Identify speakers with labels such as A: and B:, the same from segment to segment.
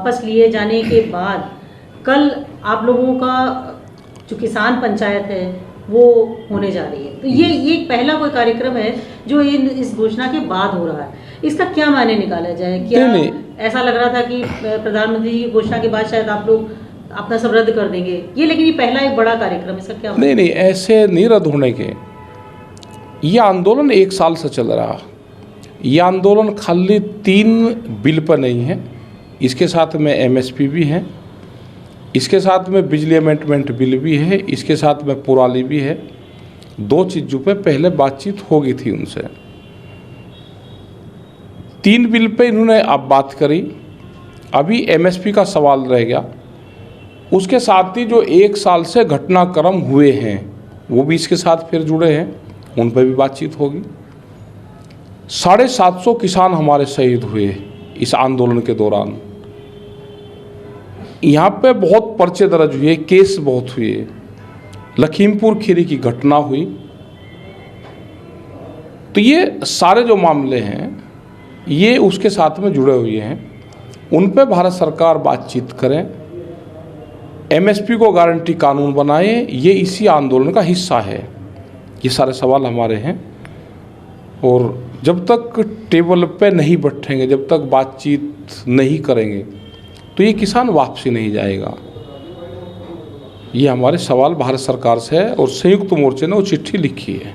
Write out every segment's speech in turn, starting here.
A: वापस लिए जाने के बाद कल आप लोगों का जो किसान पंचायत है वो होने जा रही है, तो ये पहला कोई कार्यक्रम है जो इस घोषणा के बाद हो रहा है। इसका क्या मायने निकाला जाए? क्या
B: नहीं।
A: ऐसा लग रहा था कि प्रधानमंत्री की घोषणा के बाद शायद आप लोग अपना सब रद्द कर देंगे, ये लेकिन ये पहला एक बड़ा कार्यक्रम, इसका क्या
B: नहीं नहीं, ऐसे नहीं रद्द होने के। ये आंदोलन 1 साल से चल रहा। ये आंदोलन खाली 3 बिल पर नहीं है, इसके साथ में MSP भी है, इसके साथ में बिजली अमेंडमेंट बिल भी है, इसके साथ में पुराली भी है। 2 चीज़ों पे पहले बातचीत हो गई थी उनसे। 3 बिल पे इन्होंने अब बात करी। अभी MSP का सवाल रह गया। उसके साथ ही जो 1 साल से घटनाक्रम हुए हैं वो भी इसके साथ फिर जुड़े हैं, उन पर भी बातचीत होगी। 750 किसान हमारे शहीद हुए इस आंदोलन के दौरान। यहाँ पे बहुत पर्चे दर्ज हुए, केस बहुत हुए। लखीमपुर खीरी की घटना हुई। तो ये सारे जो मामले हैं ये उसके साथ में जुड़े हुए हैं। उन पे भारत सरकार बातचीत करें, MSP को गारंटी कानून बनाए, ये इसी आंदोलन का हिस्सा है। ये सारे सवाल हमारे हैं। और जब तक टेबल पे नहीं बैठेंगे, जब तक बातचीत नहीं करेंगे, तो ये किसान वापसी नहीं जाएगा। ये हमारे सवाल भारत सरकार से है और संयुक्त मोर्चे ने वो चिट्ठी लिखी है।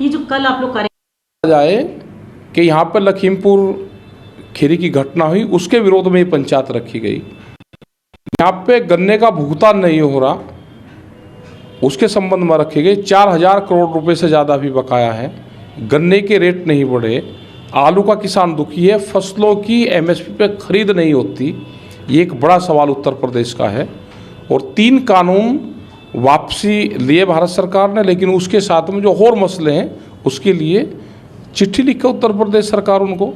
A: ये जो कल आप लोग
B: जाए कि यहाँ पर लखीमपुर खीरी की घटना हुई, उसके विरोध में ये पंचायत रखी गई। यहाँ पे गन्ने का भुगतान नहीं हो रहा, उसके संबंध में रखी गई। 4000 करोड़ रुपए से ज़्यादा भी बकाया है। गन्ने के रेट नहीं बढ़े, आलू का किसान दुखी है, फसलों की MSP पे खरीद नहीं होती। ये एक बड़ा सवाल उत्तर प्रदेश का है। और 3 कानून वापसी लिए भारत सरकार ने, लेकिन उसके साथ में जो और मसले हैं उसके लिए चिट्ठी लिख के उत्तर प्रदेश सरकार उनको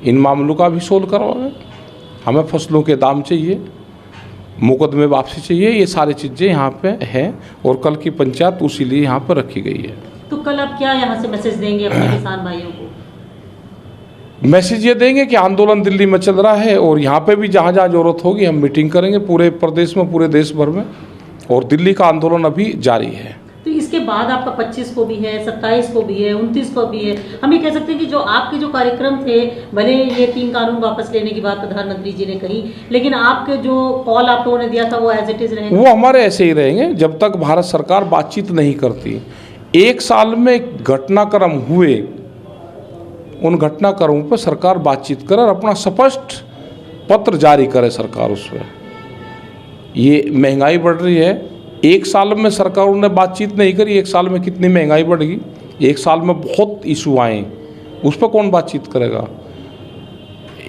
B: इन मामलों का भी सोल्व करवाए। हमें फसलों के दाम चाहिए, मुकदमे वापसी चाहिए, ये सारी चीज़ें यहाँ पे हैं। और कल की पंचायत उसी लिए यहाँ पर रखी गई है।
A: तो कल आप क्या यहाँ से मैसेज देंगे अपने किसान भाइयों को?
B: मैसेज ये देंगे कि आंदोलन दिल्ली में चल रहा है और यहाँ पे भी जहाँ जहाँ जरूरत होगी हम मीटिंग करेंगे पूरे प्रदेश में, पूरे देश भर में। और दिल्ली का आंदोलन अभी जारी है।
A: तो इसके बाद आपका 25 को भी है, 27 को भी है, 29 को भी है। हम ये कह सकते हैं कि जो आपके जो कार्यक्रम थे, भले ये 3 कानून वापस लेने की बात प्रधानमंत्री जी ने कही, लेकिन आपके जो कॉल आप लोगों ने दिया था वो एज इट इज रहेंगे।
B: वो हमारे ऐसे ही रहेंगे जब तक भारत सरकार बातचीत नहीं करती। 1 साल में घटनाक्रम हुए, उन घटनाक्रमों पर सरकार बातचीत करे और अपना स्पष्ट पत्र जारी करे सरकार उस पर। ये महंगाई बढ़ रही है, 1 साल में सरकारों ने बातचीत नहीं करी। 1 साल में कितनी महंगाई बढ़ गई, 1 साल में बहुत इशू आए, उस पर कौन बातचीत करेगा?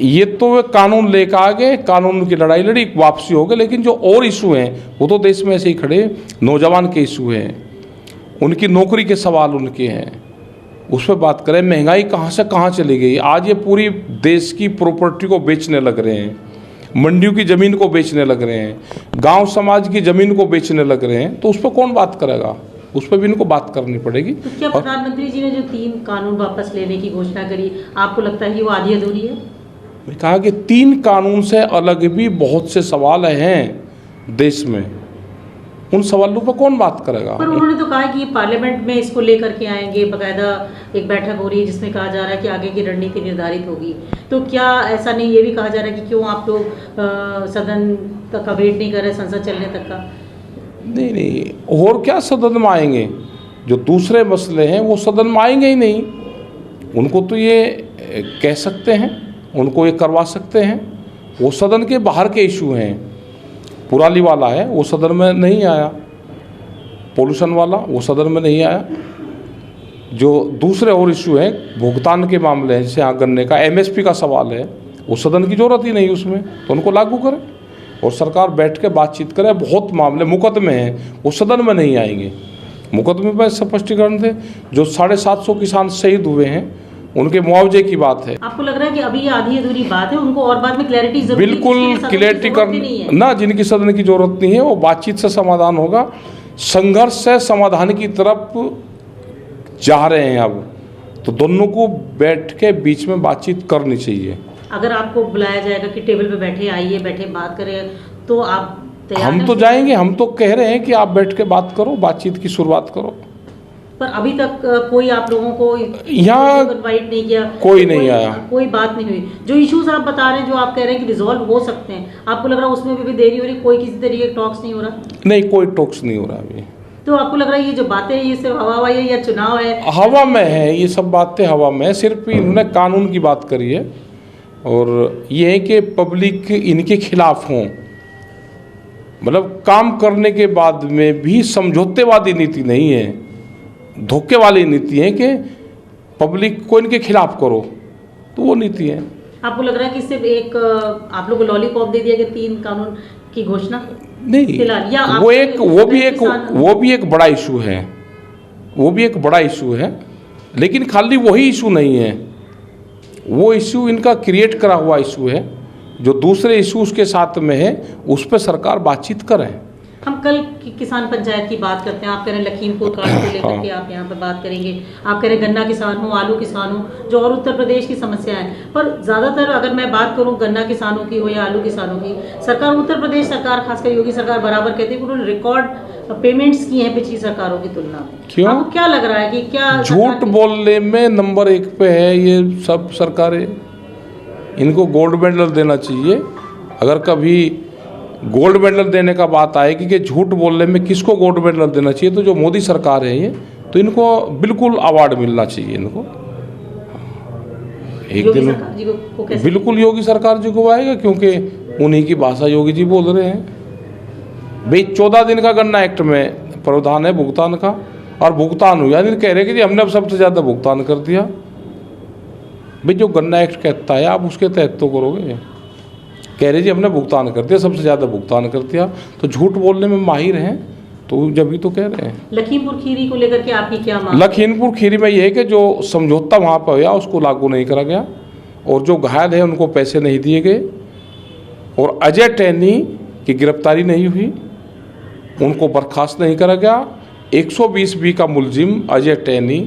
B: ये तो वे कानून लेकर आ गए, कानून की लड़ाई लड़ी, वापसी हो गई। लेकिन जो और इशू हैं वो तो देश में ऐसे ही खड़े। नौजवान के इशू हैं, उनकी नौकरी के सवाल उनके हैं, उस पर बात करें। महंगाई कहाँ से कहाँ चली गई। आज ये पूरी देश की प्रॉपर्टी को बेचने लग रहे हैं, मंडियों की ज़मीन को बेचने लग रहे हैं, गांव समाज की ज़मीन को बेचने लग रहे हैं। तो उस पर कौन बात करेगा? उस पर भी इनको बात करनी पड़ेगी।
A: तो क्या प्रधानमंत्री जी ने जो 3 कानून वापस लेने की घोषणा करी, आपको लगता है कि वो आधी अधूरी है?
B: मैं कहा कि 3 कानून से अलग भी बहुत से सवाल हैं देश में, उन सवालों पर कौन बात करेगा?
A: पर उन्होंने तो कहा कि पार्लियामेंट में इसको लेकर के आएंगे, बाकायदा एक बैठक हो रही है जिसमें कहा जा रहा है कि आगे की रणनीति निर्धारित होगी। तो क्या ऐसा नहीं ये भी कहा जा रहा है कि क्यों आप लोग सदन तक का वेट नहीं कर रहे, संसद चलने तक का?
B: नहीं, और क्या सदन में आएंगे? जो दूसरे मसले हैं वो सदन में आएंगे ही नहीं। उनको तो ये कह सकते हैं, उनको ये करवा सकते हैं। वो सदन के बाहर के इशू हैं। पुराली वाला है वो सदन में नहीं आया, पोल्यूशन वाला वो सदन में नहीं आया। जो दूसरे और इशू हैं, भुगतान के मामले हैं, जैसे यहाँ गन्ने का MSP का सवाल है, वो सदन की जरूरत ही नहीं उसमें, तो उनको लागू करें और सरकार बैठ के बातचीत करे। बहुत मामले मुकदमे हैं, वो सदन में नहीं आएंगे। मुकदमे पर स्पष्टीकरण थे। जो 750 किसान शहीद हुए हैं उनके मुआवजे की बात है।
A: आपको लग रहा है कि अभी ये आधी अधूरी बात है, उनको और बाद में क्लैरिटी जरूरी है?
B: बिल्कुल क्लैरिटी करना, जिनकी सदन की जरूरत नहीं है वो बातचीत से समाधान होगा। संघर्ष से समाधान की तरफ जा रहे हैं अब, तो दोनों को बैठ के बीच में बातचीत करनी चाहिए।
A: अगर आपको बुलाया जाएगा कि टेबल पे बैठे, आइए बैठे बात करें, तो आप तैयार
B: हम
A: हैं?
B: तो जाएंगे, हम तो कह रहे हैं कि आप बैठ के बात करो, बातचीत की शुरुआत करो।
A: पर अभी तक कोई आप लोगों को
B: यहाँ
A: इनवाइट नहीं किया,
B: कोई नहीं आया।
A: कोई बात नहीं हुई। जो इश्यूज आप बता रहे हैं, जो आप कह रहे हैं कि रिजॉल्व हो सकते हैं, आपको लग रहा है उसमें भी देरी हो रही, कोई किसी तरीके का टॉक्स नहीं हो रहा?
B: नहीं, कोई टॉक्स नहीं हो रहा अभी।
A: तो आपको लग रहा है ये जो बातें ये सिर्फ हवा हवा है या चुनाव है?
B: हवा में है, ये सब बातें हवा में है। सिर्फ इन्होंने कानून की बात करी है और ये है कि पब्लिक इनके खिलाफ हों, मतलब काम करने के बाद में भी समझौतेवादी नीति नहीं है, धोखे वाली नीति है कि पब्लिक को इनके खिलाफ करो, तो वो नीति है।
A: आपको लग रहा है कि सिर्फ एक आप लोगों को लॉलीपॉप दे दिया गया 3 कानून की घोषणा?
B: नहीं,
A: या
B: वो भी एक बड़ा इशू है, वो भी एक बड़ा इशू है, लेकिन खाली वही इशू नहीं है, वो इशू इनका क्रिएट करा हुआ इशू है। जो दूसरे इशूज के साथ में है उस पर सरकार बातचीत करे।
A: हम कल किसान पंचायत की बात करते हैं, आप कह रहे हैं लखीमपुर कांड को लेकर के आप यहाँ पे बात करेंगे, आप कह रहे हैं गन्ना किसान हो, आलू किसान हो, जो और उत्तर प्रदेश की समस्या है। पर ज़्यादातर अगर मैं बात करूँ गन्ना किसानों की हो या आलू किसानों की, सरकार उत्तर प्रदेश सरकार खासकर योगी सरकार बराबर कहती है कि उन्होंने रिकॉर्ड पेमेंट्स किए हैं पिछली सरकारों की तुलना में।
B: क्यों?
A: आपको क्या लग रहा है कि क्या
B: झूठ बोलने में नंबर 1 पे है ये सब सरकारें? इनको गोल्ड मेडल देना चाहिए। अगर कभी गोल्ड मेडल देने का बात आएगी कि झूठ बोलने में किसको गोल्ड मेडल देना चाहिए, तो जो मोदी सरकार है ये, तो इनको बिल्कुल अवार्ड मिलना चाहिए इनको। एक दिन बिल्कुल योगी सरकार जी को आएगा, क्योंकि उन्हीं की भाषा योगी जी बोल रहे हैं। भाई 14 दिन का गन्ना एक्ट में प्रावधान है भुगतान का, और भुगतान हुआ, यानी कह रहे कि जी हमने अब सबसे ज़्यादा भुगतान कर दिया। भाई जो गन्ना एक्ट कहता है आप उसके तहत तो करोगे। कह रहे जी हमने भुगतान कर दिया, सबसे ज़्यादा भुगतान कर दिया, तो झूठ बोलने में माहिर हैं, तो जब ही तो कह रहे हैं।
A: लखीमपुर खीरी को लेकर के आपकी क्या मांग?
B: लखीमपुर खीरी में ये है कि जो समझौता वहाँ पर हुआ उसको लागू नहीं करा गया, और जो घायल है उनको पैसे नहीं दिए गए, और अजय टैनी की गिरफ्तारी नहीं हुई, उनको बर्खास्त नहीं करा गया। 120B का मुलजिम अजय टैनी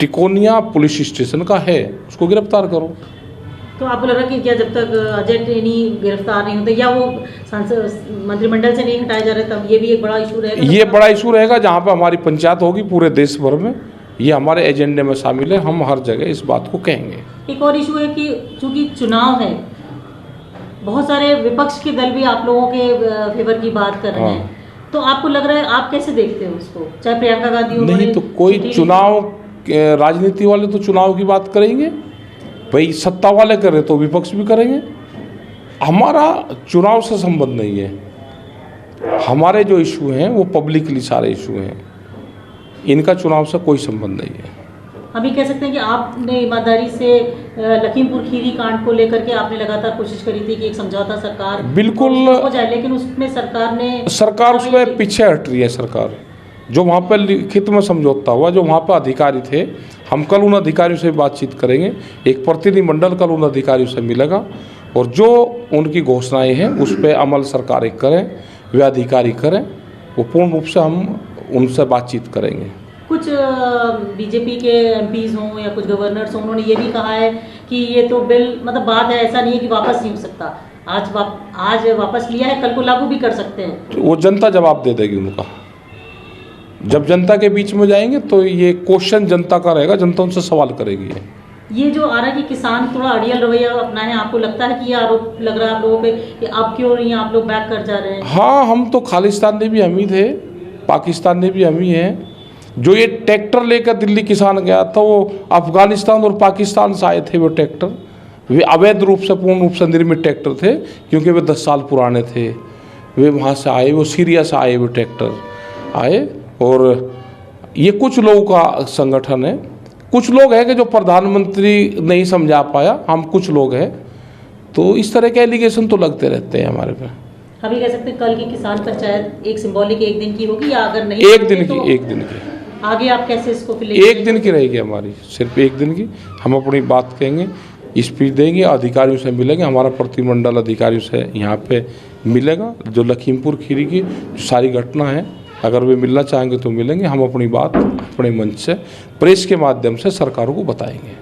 B: टिकोनिया पुलिस स्टेशन का है, उसको गिरफ्तार करो।
A: तो आपको लग रहा है कि क्या जब तक अजय टैनी गिरफ्तार नहीं होते या वो सांसद मंत्रिमंडल से नहीं हटाए जा रहे, तब ये भी एक बड़ा इशू रहेगा?
B: ये बड़ा इशू रहेगा। जहाँ पे हमारी पंचायत होगी पूरे देश भर में, ये हमारे एजेंडे में शामिल है, हम हर जगह इस बात को कहेंगे।
A: एक और इशू है कि चूंकि चुनाव है, बहुत सारे विपक्ष के दल भी आप लोगों के फेवर की बात कर रहे हैं, तो आपको लग रहा है आप कैसे देखते हो उसको? चाहे प्रियंका गांधी हो,
B: नहीं तो कोई चुनाव, राजनीति वाले तो चुनाव की बात करेंगे, भाई सत्ता वाले करे तो विपक्ष भी करेंगे। हमारा चुनाव से संबंध नहीं है, हमारे जो इशू हैं वो पब्लिकली सारे इशू हैं, इनका चुनाव से कोई संबंध नहीं है।
A: हम ये कह सकते हैं कि आपने ईमानदारी से लखीमपुर खीरी कांड को लेकर के आपने लगातार कोशिश करी थी कि एक समझौता सरकार
B: बिल्कुल
A: हो जाए, लेकिन उसमें सरकार
B: उसमें पीछे हट रही है। सरकार जो वहाँ पर लिखित में समझौता हुआ, जो वहाँ पर अधिकारी थे, हम कल उन अधिकारियों से बातचीत करेंगे, एक प्रतिनिधिमंडल कल उन अधिकारियों से मिलेगा, और जो उनकी घोषणाएं हैं उस पर अमल सरकारें करें, वे अधिकारी करें, वो पूर्ण रूप से हम उनसे बातचीत करेंगे।
A: कुछ बीजेपी के एमपीज हों या कुछ गवर्नर्स हों, उन्होंने ये भी कहा है कि ये तो बिल मतलब बात है, ऐसा नहीं है कि वापस नहीं हो सकता, आज वापस लिया है, कल को लागू भी कर सकते हैं।
B: तो वो जनता जवाब दे देगी उनका। जब जनता के बीच में जाएंगे तो ये क्वेश्चन जनता का रहेगा, जनता उनसे सवाल करेगी।
A: ये जो आ रहा है कि किसान थोड़ा अड़ियल रवैया अपनाए हैं, आपको लगता है कि ये आरोप लग रहा है आप लोगों पे कि आप क्यों नहीं, आप लोग बैक कर जा रहे हैं?
B: हाँ, हम तो खालिस्तान ने भी हम ही थे, पाकिस्तान ने भी हम ही हैं। जो ये ट्रैक्टर लेकर दिल्ली किसान गया था, वो अफगानिस्तान और पाकिस्तान से आए थे। वो ट्रैक्टर वे अवैध रूप से, पूर्ण रूप से निर्मित ट्रैक्टर थे, क्योंकि वे 10 साल पुराने थे। वे वहाँ से आए, वो सीरिया से आए, वो ट्रैक्टर आए। और ये कुछ लोगों का संगठन है, कुछ लोग हैं कि जो प्रधानमंत्री नहीं समझा पाया, हम कुछ लोग हैं, तो इस तरह के एलिगेशन तो लगते रहते हैं हमारे पे।
A: हम ये कह सकते हैं कल की किसान पंचायत एक सिंबॉलिक 1 दिन की होगी, या अगर नहीं
B: एक दिन की
A: आगे आप कैसे इसको
B: एक दिन की रहेगी हमारी, सिर्फ 1 दिन की। हम अपनी बात कहेंगे, स्पीच देंगे, अधिकारियों से मिलेंगे, हमारा प्रतिनिधिमंडल अधिकारियों से यहाँ पे मिलेगा। जो लखीमपुर खीरी की सारी घटना है, अगर वे मिलना चाहेंगे तो मिलेंगे। हम अपनी बात अपने मंच से, प्रेस के माध्यम से सरकारों को बताएंगे।